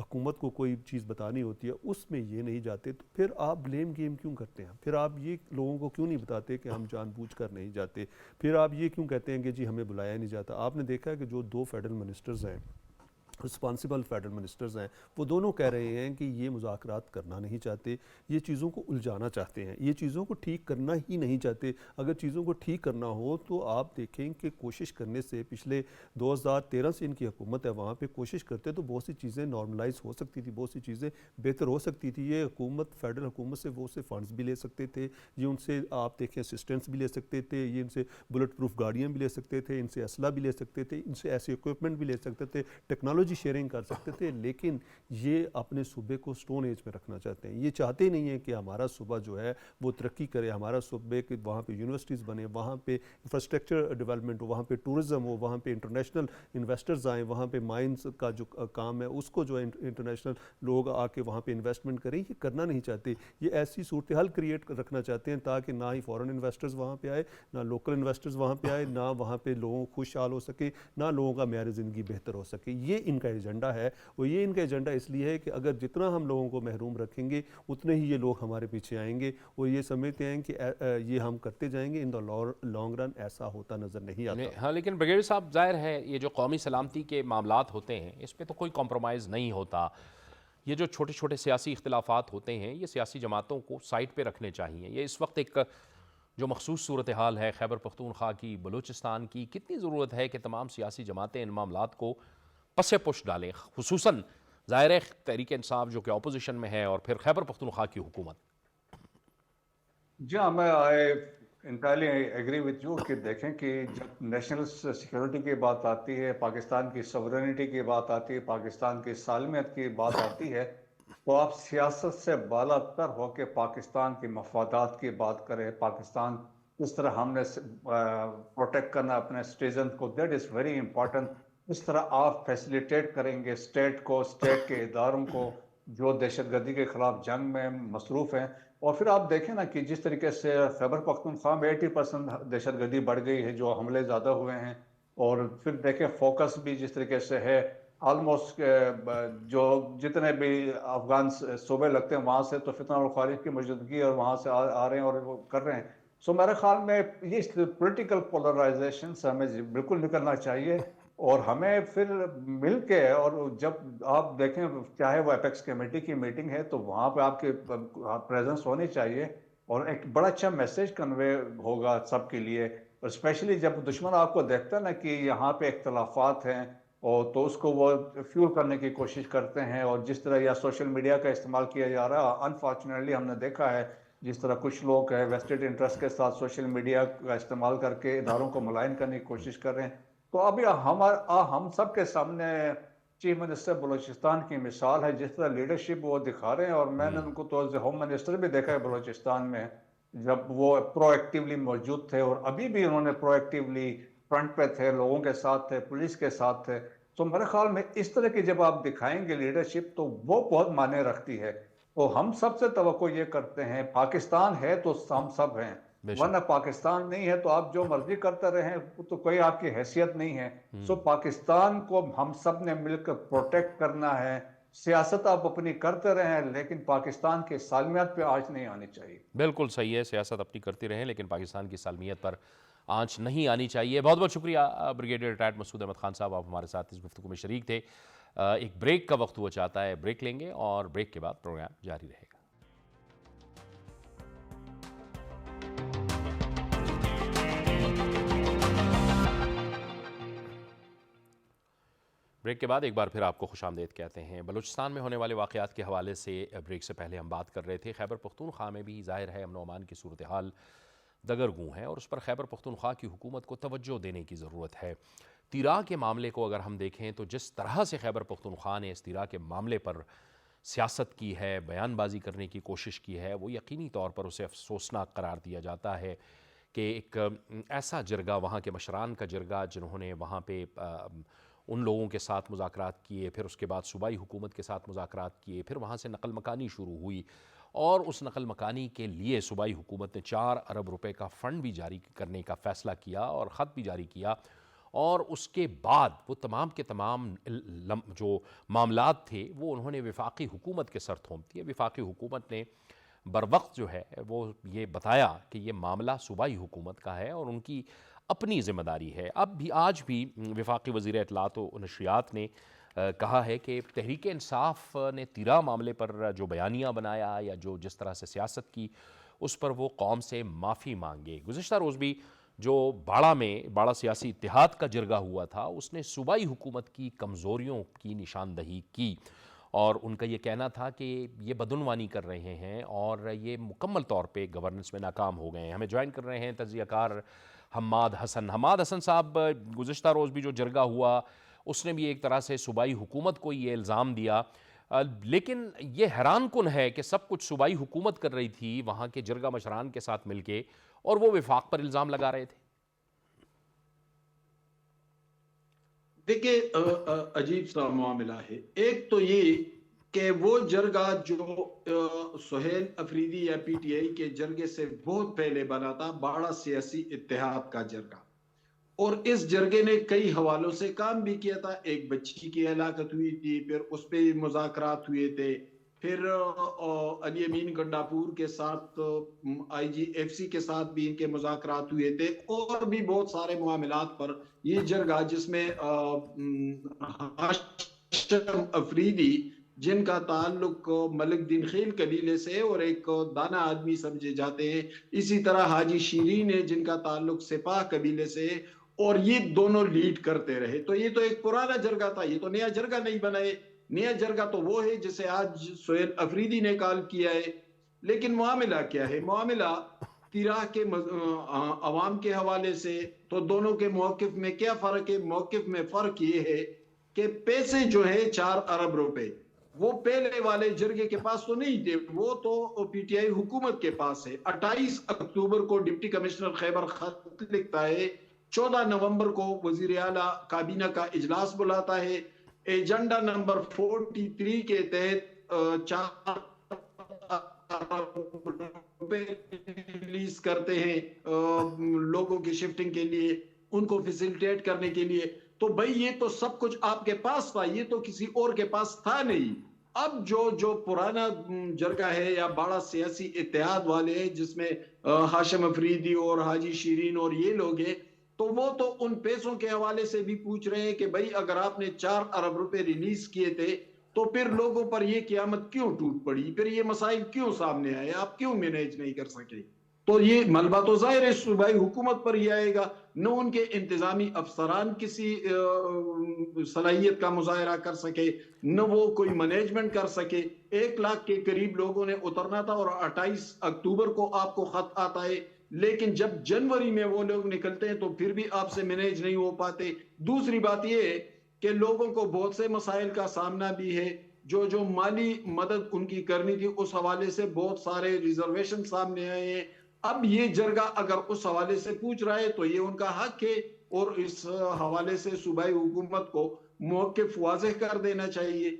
حکومت کو کوئی چیز بتانی ہوتی ہے اس میں یہ نہیں جاتے، تو پھر آپ بلیم گیم کیوں کرتے ہیں؟ پھر آپ یہ لوگوں کو کیوں نہیں بتاتے کہ ہم جان بوجھ کر نہیں جاتے؟ پھر آپ یہ کیوں کہتے ہیں کہ جی ہمیں بلایا نہیں جاتا؟ آپ نے دیکھا ہے کہ جو 2 فیڈرل منسٹرز ہیں، رسپانسبل فیڈرل منسٹرز ہیں، وہ دونوں کہہ رہے ہیں کہ یہ مذاکرات کرنا نہیں چاہتے، یہ چیزوں کو الجھانا چاہتے ہیں، یہ چیزوں کو ٹھیک کرنا ہی نہیں چاہتے۔ اگر چیزوں کو ٹھیک کرنا ہو تو آپ دیکھیں کہ کوشش کرنے سے، پچھلے 2013 سے ان کی حکومت ہے، وہاں پہ کوشش کرتے تو بہت سی چیزیں نارملائز ہو سکتی تھی، بہت سی چیزیں بہتر ہو سکتی تھی۔ یہ حکومت، فیڈرل حکومت سے وہ سے فنڈز بھی لے سکتے تھے، یہ ان سے آپ دیکھیں اسسٹنس بھی لے سکتے تھے، یہ ان سے بلٹ پروف گاڑیاں بھی لے سکتے تھے، ان سے اسلحہ بھی لے سکتے تھے، ان سے ایسے اکوپمنٹ بھی لے سکتے تھے، ٹیکنالوجی شیئرنگ کر سکتے تھے، لیکن یہ اپنے صوبے کو سٹون ایج میں رکھنا چاہتے ہیں۔ یہ چاہتے نہیں ہیں کہ ہمارا صوبہ جو ہے وہ ترقی کرے، ہمارا صوبے کہ وہاں پہ یونیورسٹیز بنے، وہاں پہ انفراسٹرکچر ڈیولپمنٹ ہو، وہاں پہ ٹورزم ہو، وہاں پہ انٹرنیشنل انویسٹرز آئیں، وہاں پہ مائنز کا جو کام ہے اس کو جو ہے انٹرنیشنل لوگ آ کے وہاں پہ انویسٹمنٹ کریں۔ یہ کرنا نہیں چاہتے، یہ ایسی صورتحال کریٹ رکھنا چاہتے ہیں تاکہ نہ ہی فورن انویسٹرز وہاں پہ آئے، نہ لوکل انویسٹرز وہاں پہ آئے، نہ وہاں پہ لوگوں کو خوشحال ہو سکے، نہ لوگوں کا معیار زندگی بہتر ہو سکے۔ یہ ان کا ایجنڈا ہے، اور یہ ان کا ایجنڈا اس لیے ہے کہ اگر جتنا ہم لوگوں کو محروم رکھیں گے اتنے ہی یہ لوگ ہمارے پیچھے آئیں گے، اور یہ سمجھتے ہیں کہ یہ ہم کرتے جائیں گے، ان دا لانگ رن ایسا ہوتا نظر نہیں آتا۔ ہاں، لیکن بریگیڈیئر صاحب ظاہر ہے یہ جو قومی سلامتی کے معاملات ہوتے ہیں اس پہ تو کوئی کمپرومائز نہیں ہوتا۔ یہ جو چھوٹے چھوٹے سیاسی اختلافات ہوتے ہیں یہ سیاسی جماعتوں کو سائٹ پہ رکھنے چاہیے۔ یہ اس وقت ایک جو مخصوص صورتحال ہے خیبر پختونخوا کی، بلوچستان کی، کتنی ضرورت ہے کہ تمام سیاسی جماعتیں ان معاملات کو پس پش ڈالیں، خصوصاً ظاہر ہے تحریک انصاف جو کہ اپوزیشن میں ہے اور پھر خیبر پختونخوا کی حکومت۔ جی ہاں، میں آئی انٹائرلی ایگری وتھ یو کہ دیکھیں کہ جب نیشنل سیکورٹی کی بات آتی ہے، پاکستان کی سورینٹی کی بات آتی ہے، پاکستان کی سالمیت کی بات آتی ہے، تو آپ سیاست سے بالا تر ہو کے پاکستان کی مفادات کی بات کریں، پاکستان کس طرح ہم نے پروٹیکٹ کرنا اپنے سٹیزن کو، دیٹ از ویری امپورٹنٹ۔ اس طرح آپ فیسیلیٹیٹ کریں گے اسٹیٹ کو، اسٹیٹ کے اداروں کو جو دہشت گردی کے خلاف جنگ میں مصروف ہیں۔ اور پھر آپ دیکھیں نا کہ جس طریقے سے خیبر پختونخوا میں 80% دہشت گردی بڑھ گئی ہے، جو حملے زیادہ ہوئے ہیں، اور پھر دیکھیں فوکس بھی جس طریقے سے ہے، آلموسٹ جو جتنے بھی افغان صوبے لگتے ہیں وہاں سے تو فتنہ الخوارج کی موجودگی اور وہاں سے آ رہے ہیں اور وہ کر رہے ہیں۔ سو میرے خیال میں یہ پولیٹیکل پولرائزیشن سے ہمیں بالکل نکلنا چاہیے، اور ہمیں پھر مل کے، اور جب آپ دیکھیں چاہے وہ ایپیکس کمیٹی کی میٹنگ ہے تو وہاں پہ آپ کی پریزنس ہونی چاہیے، اور ایک بڑا اچھا میسیج کنوے ہوگا سب کے لیے، اور اسپیشلی جب دشمن آپ کو دیکھتا ہے نا کہ یہاں پہ اختلافات ہیں، اور تو اس کو وہ فیول کرنے کی کوشش کرتے ہیں، اور جس طرح یا سوشل میڈیا کا استعمال کیا جا رہا ہے، انفارچونیٹلی ہم نے دیکھا ہے جس طرح کچھ لوگ ویسٹڈ انٹرسٹ کے ساتھ سوشل میڈیا کا استعمال کر کے اداروں کو ملائن کرنے کی کوشش کر رہے ہیں۔ تو ابھی ہم سب کے سامنے چیف منسٹر بلوچستان کی مثال ہے، جس طرح لیڈرشپ وہ دکھا رہے ہیں، اور میں نے ان کو تو ہوم منسٹر بھی دیکھا ہے بلوچستان میں، جب وہ پرو ایکٹیولی موجود تھے، اور ابھی بھی انہوں نے پرو ایکٹیولی فرنٹ پہ تھے، لوگوں کے ساتھ تھے، پولیس کے ساتھ تھے۔ تو میرے خیال میں اس طرح کی جب آپ دکھائیں گے لیڈرشپ تو وہ بہت معنی رکھتی ہے۔ تو ہم سب سے توقع یہ کرتے ہیں، پاکستان ہے تو ہم سب ہیں، بے شک۔ ورنہ پاکستان نہیں ہے تو آپ جو مرضی کرتے رہیں تو کوئی آپ کی حیثیت نہیں ہے۔ سو پاکستان کو ہم سب نے مل کر پروٹیکٹ کرنا ہے۔ سیاست آپ اپنی کرتے رہیں لیکن پاکستان کے سالمیات پہ آنچ نہیں آنی چاہیے۔ بالکل صحیح ہے، سیاست اپنی کرتی رہیں لیکن پاکستان کی سالمیت پر آنچ نہیں آنی چاہیے۔ بہت بہت شکریہ بریگیڈیئر ریٹائرڈ مسعود احمد خان صاحب، آپ ہمارے ساتھ اس گفتگو میں شریک تھے۔ ایک بریک کا وقت ہوا چاہتا ہے، بریک لیں گے اور بریک کے بعد پروگرام جاری رہے گا۔ بریک کے بعد ایک بار پھر آپ کو خوش آمدید کہتے ہیں۔ بلوچستان میں ہونے والے واقعات کے حوالے سے بریک سے پہلے ہم بات کر رہے تھے، خیبر پختونخوا میں بھی ظاہر ہے امن و امان کی صورتحال دگرگوں ہے، اور اس پر خیبر پختونخوا کی حکومت کو توجہ دینے کی ضرورت ہے۔ تیراہ کے معاملے کو اگر ہم دیکھیں تو جس طرح سے خیبر پختونخوا نے اس تیراہ کے معاملے پر سیاست کی ہے، بیان بازی کرنے کی کوشش کی ہے، وہ یقینی طور پر اسے افسوسناک قرار دیا جاتا ہے کہ ایک ایسا جرگہ، وہاں کے مشران کا جرگہ جنہوں نے وہاں پہ ان لوگوں کے ساتھ مذاکرات کیے، پھر اس کے بعد صوبائی حکومت کے ساتھ مذاکرات کیے، پھر وہاں سے نقل مکانی شروع ہوئی، اور اس نقل مکانی کے لیے صوبائی حکومت نے 4 ارب روپے کا فنڈ بھی جاری کرنے کا فیصلہ کیا اور خط بھی جاری کیا، اور اس کے بعد وہ تمام کے تمام جو معاملات تھے وہ انہوں نے وفاقی حکومت کے سر تھوم دیے. وفاقی حکومت نے بر وقت جو ہے وہ یہ بتایا کہ یہ معاملہ صوبائی حکومت کا ہے اور ان کی اپنی ذمہ داری ہے. اب بھی آج بھی وفاقی وزیر اطلاعات و نشریات نے کہا ہے کہ تحریک انصاف نے تیرا معاملے پر جو بیانیہ بنایا یا جس طرح سے سیاست کی اس پر وہ قوم سے معافی مانگے. گزشتہ روز بھی جو باڑہ سیاسی اتحاد کا جرگہ ہوا تھا اس نے صوبائی حکومت کی کمزوریوں کی نشاندہی کی اور ان کا یہ کہنا تھا کہ یہ بدعنوانی کر رہے ہیں اور یہ مکمل طور پہ گورننس میں ناکام ہو گئے ہیں. ہمیں جوائن کر رہے ہیں تجزیہ کار حماد حسن صاحب. گزشتہ روز بھی جو جرگہ ہوا اس نے بھی ایک طرح سے صوبائی حکومت کو یہ الزام دیا, لیکن یہ حیران کن ہے کہ سب کچھ صوبائی حکومت کر رہی تھی وہاں کے جرگہ مشران کے ساتھ مل کے اور وہ وفاق پر الزام لگا رہے تھے. دیکھیں عجیب سا معاملہ ہے. ایک تو یہ کہ وہ جرگہ جو سہیل افریدی یا پی ٹی آئی کے جرگے سے بہت پہلے بنا تھا, باڑہ سیاسی اتحاد کا جرگہ, اور اس جرگے نے کئی حوالوں سے کام بھی کیا تھا. ایک بچی کی ہلاکت ہوئی تھی, پھر اس پہ مذاکرات ہوئے تھے, پھر علی امین گنڈاپور کے ساتھ آئی جی ایف سی کے ساتھ بھی ان کے مذاکرات ہوئے تھے, اور بھی بہت سارے معاملات پر یہ جرگہ جس میں ہاشم افریدی جن کا تعلق ملک دین خیل قبیلے سے اور ایک دانا آدمی سمجھے جاتے ہیں, اسی طرح حاجی شیرین ہے جن کا تعلق سپاہ قبیلے سے, اور یہ دونوں لیڈ کرتے رہے. تو یہ تو ایک پرانا جرگہ تھا, یہ تو نیا جرگہ نہیں بنائے. نیا جرگہ تو وہ ہے جسے آج سہیل افریدی نے کال کیا ہے. لیکن معاملہ کیا ہے؟ معاملہ تیراہ کے عوام کے حوالے سے تو دونوں کے موقف میں کیا فرق ہے؟ موقف میں فرق یہ ہے کہ پیسے جو ہے 4 ارب روپے وہ پہلے والے جرگے کے پاس تو نہیں تھے, وہ تو پی ٹی آئی حکومت کے پاس ہے. 28 اکتوبر کو ڈپٹی کمشنر خیبر خط لکھتا ہے, 14 نومبر کو وزیر اعلیٰ کابینہ کا اجلاس بلاتا ہے, ایجنڈا نمبر 43 کے تحت 4 ریلیز کرتے ہیں لوگوں کی شفٹنگ کے لیے, ان کو فیسیلیٹیٹ کرنے کے لیے. تو بھئی یہ تو سب کچھ آپ کے پاس تھا, یہ تو کسی اور کے پاس تھا نہیں. اب جو پرانا جرگہ ہے یا باڑہ سیاسی اتحاد والے ہیں جس میں ہاشم افریدی اور حاجی شیرین اور یہ لوگ ہیں, تو وہ تو ان پیسوں کے حوالے سے بھی پوچھ رہے ہیں کہ بھئی اگر آپ نے 4 ارب روپے ریلیز کیے تھے تو پھر لوگوں پر یہ قیامت کیوں ٹوٹ پڑی, پھر یہ مسائل کیوں سامنے آئے, آپ کیوں مینیج نہیں کر سکے؟ تو یہ ملبہ تو ظاہر ہے صوبائی حکومت پر ہی آئے گا. نہ ان کے انتظامی افسران کسی صلاحیت کا مظاہرہ کر سکے, نہ وہ کوئی مینجمنٹ کر سکے. 1 لاکھ کے قریب لوگوں نے اترنا تھا اور 28 اکتوبر کو آپ کو خط آتا ہے, لیکن جب جنوری میں وہ لوگ نکلتے ہیں تو پھر بھی آپ سے مینیج نہیں ہو پاتے. دوسری بات یہ ہے کہ لوگوں کو بہت سے مسائل کا سامنا بھی ہے, جو مالی مدد ان کی کرنی تھی اس حوالے سے بہت سارے ریزرویشن سامنے آئے ہیں. اب یہ جرگہ اگر اس حوالے سے پوچھ رہا ہے تو یہ ان کا حق ہے, اور اس حوالے سے صوبائی حکومت کو موقف واضح کر دینا چاہیے.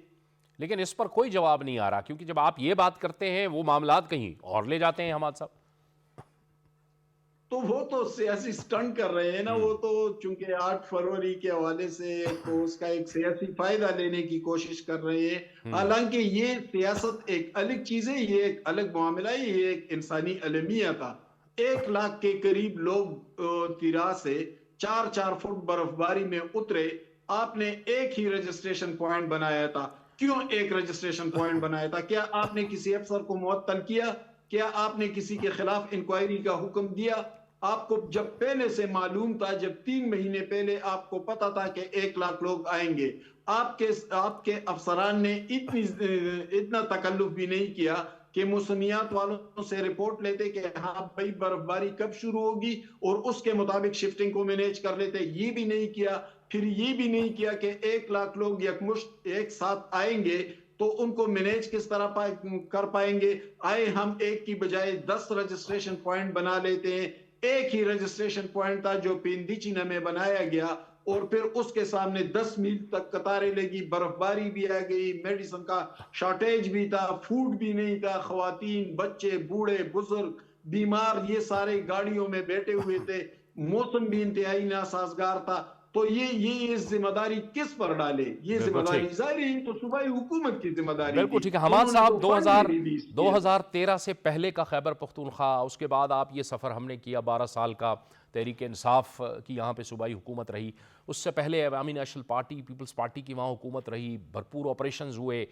لیکن اس پر کوئی جواب نہیں آ رہا, کیونکہ جب آپ یہ بات کرتے ہیں وہ معاملات کہیں اور لے جاتے ہیں حماد صاحب. تو وہ تو سیاسی سٹنٹ کر رہے ہیں نا, وہ تو چونکہ 8 فروری کے حوالے سے تو اس کا ایک سیاسی فائدہ لینے کی کوشش کر رہے ہیں. حالانکہ یہ سیاست ایک الگ چیز ہے, یہ ایک الگ معاملہ ہے, یہ ایک انسانی المیہ تھا. 1 لاکھ کے قریب لوگ تیراہ سے 4 فٹ برف باری میں اترے. آپ نے ایک ہی رجسٹریشن پوائنٹ بنایا تھا. کیوں ایک رجسٹریشن پوائنٹ بنایا تھا؟ کیا آپ نے کسی افسر کو معطل کیا؟ کیا آپ نے کسی کے خلاف انکوائری کا حکم دیا؟ آپ کو جب پہلے سے معلوم تھا, جب 3 مہینے پہلے آپ کو پتا تھا کہ 1 لاکھ لوگ آئیں گے, آپ کے افسران نے اتنا تکلف بھی نہیں کیا کہ موسمیات والوں سے رپورٹ لیتے کہ ہاں بھائی برف باری کب شروع ہوگی اور اس کے مطابق شفٹنگ کو مینیج کر لیتے. یہ بھی نہیں کیا. پھر یہ بھی نہیں کیا کہ 1 لاکھ لوگ یکمشت ایک ساتھ آئیں گے تو ان کو مینیج کس طرح کر پائیں گے. آئے ہم ایک کی بجائے 10 رجسٹریشن پوائنٹ بنا لیتے ہیں. ایک ہی رجسٹریشن پوائنٹ تھا جو پیندیچینا میں بنایا گیا, اور پھر اس کے سامنے 10 میل تک قطاریں لگی, برف باری بھی آ گئی, میڈیسن کا شارٹیج بھی تھا, فوڈ بھی نہیں تھا, خواتین, بچے, بوڑھے, بزرگ, بیمار یہ سارے گاڑیوں میں بیٹھے ہوئے تھے, موسم بھی انتہائی ناسازگار تھا. تو یہ ذمہ داری کس پر ڈالے؟ یہ ذمہ داری ظاہر تو صوبائی حکومت کی ذمہ داری. بالکل ٹھیک ہے. حماد صاحب 2013 سے پہلے کا خیبر پختونخوا، اس کے بعد آپ یہ سفر ہم نے کیا 12 سال کا، تحریک انصاف کی یہاں پہ صوبائی حکومت رہی، اس سے پہلے عوامی نیشنل پارٹی پیپلز پارٹی کی وہاں حکومت رہی، بھرپور آپریشنز ہوئے،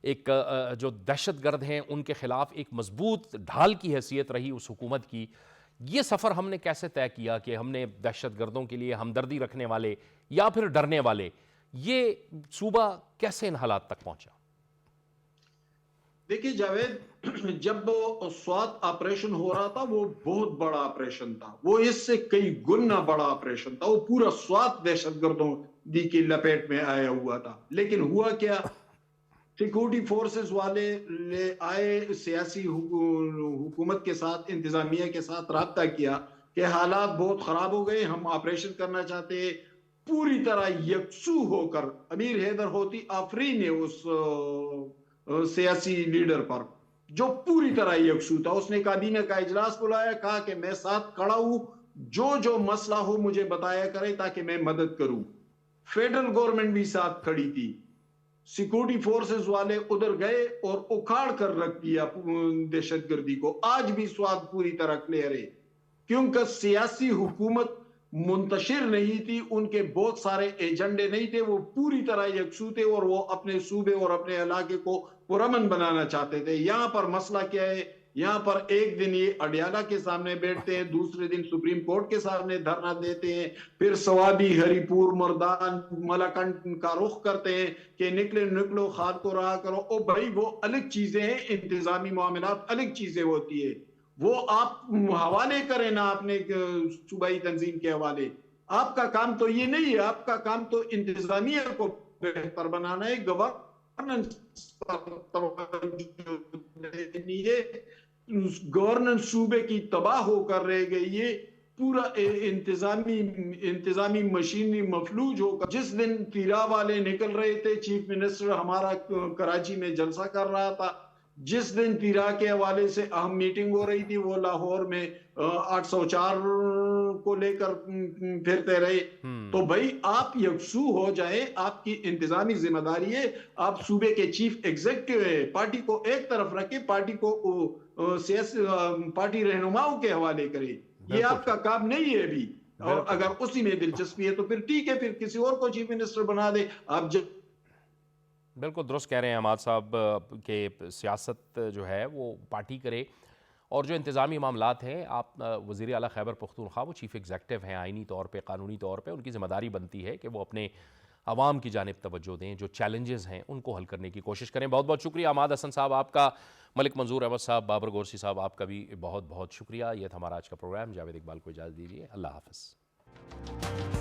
ایک جو دہشت گرد ہیں ان کے خلاف ایک مضبوط ڈھال کی حیثیت رہی اس حکومت کی. یہ سفر ہم نے کیسے طے کیا کہ ہم نے دہشت گردوں کے لیے ہمدردی رکھنے والے یا پھر ڈرنے والے، یہ صوبہ کیسے ان حالات تک پہنچا؟ دیکھیے جاوید، جب سوات آپریشن ہو رہا تھا وہ بہت بڑا آپریشن تھا، وہ اس سے کئی گنا بڑا آپریشن تھا، وہ پورا سوات دہشت گردوں کی لپیٹ میں آیا ہوا تھا. لیکن ہوا کیا، سیکورٹی فورسز والے لے آئے، سیاسی حکومت کے ساتھ، انتظامیہ کے ساتھ رابطہ کیا کہ حالات بہت خراب ہو گئے، ہم آپریشن کرنا چاہتے ہیں. پوری طرح یکسو ہو کر امیر حیدر ہوتی آفرین نے اس سیاسی لیڈر پر جو پوری طرح یکسو تھا، اس نے کابینہ کا اجلاس بلایا، کہا کہ میں ساتھ کھڑا ہوں، جو مسئلہ ہو مجھے بتایا کرے تاکہ میں مدد کروں. فیڈرل گورنمنٹ بھی ساتھ کھڑی تھی. سیکورٹی فورسز والے ادھر گئے اور اکھاڑ کر رکھ دیا دہشت گردی کو. آج بھی سوات پوری طرح کلیئر ہے، کیونکہ سیاسی حکومت منتشر نہیں تھی، ان کے بہت سارے ایجنڈے نہیں تھے، وہ پوری طرح یکسو تھے اور وہ اپنے صوبے اور اپنے علاقے کو پرامن بنانا چاہتے تھے. یہاں پر مسئلہ کیا ہے، یہاں پر ایک دن یہ اڈیالہ کے سامنے بیٹھتے ہیں، دوسرے دن سپریم کورٹ کے سامنے دھرنا دیتے ہیں، پھر سوابی، ہری پور، مردان، ملاکنڈ کا رخ کرتے ہیں کہ نکلو خاد کو رہا کرو. او بھائی وہ الگ چیزیں ہیں، انتظامی معاملات الگ چیزیں ہوتی ہے، وہ آپ حوالے کریں نا اپنے صوبائی تنظیم کے حوالے. آپ کا کام تو یہ نہیں ہے، آپ کا کام تو انتظامیہ کو بہتر بنانا ہے، گورننس صوبے کی تباہ ہو کر رہ گئی ہے، پورا انتظامی مشینری مفلوج ہو کر. جس دن تیرا والے نکل رہے تھے، چیف منسٹر ہمارا کراچی میں جلسہ کر رہا تھا، جس دن تیرا کے حوالے سے اہم میٹنگ ہو رہی تھی، وہ لاہور میں 804 کو لے کر پھرتے رہے. تو بھائی آپ یکسو ہو جائے، آپ کی انتظامی ذمہ داری ہے، آپ صوبے کے چیف ایگزیکٹو ہے، پارٹی کو ایک طرف رکھے، پارٹی کو سیاسی پارٹی رہنماؤں کے حوالے کرے. یہ آپ کا کام نہیں ہے ابھی، اور اگر اسی میں دلچسپی ہے تو پھر ٹھیک ہے، پھر کسی اور کو چیف منسٹر بنا دے. آپ بالکل درست کہہ رہے ہیں حماد صاحب کہ سیاست جو ہے وہ پارٹی کرے، اور جو انتظامی معاملات ہیں، آپ وزیر اعلیٰ خیبر پختونخوا وہ چیف ایگزیکٹو ہیں، آئینی طور پہ، قانونی طور پہ ان کی ذمہ داری بنتی ہے کہ وہ اپنے عوام کی جانب توجہ دیں، جو چیلنجز ہیں ان کو حل کرنے کی کوشش کریں. بہت بہت شکریہ حماد حسن صاحب آپ کا، ملک منظور احمد صاحب، بابر گورسی صاحب آپ کا بھی بہت بہت شکریہ. یہ تھا ہمارا آج کا پروگرام. جاوید اقبال کو اجازت دیجیے. اللہ حافظ.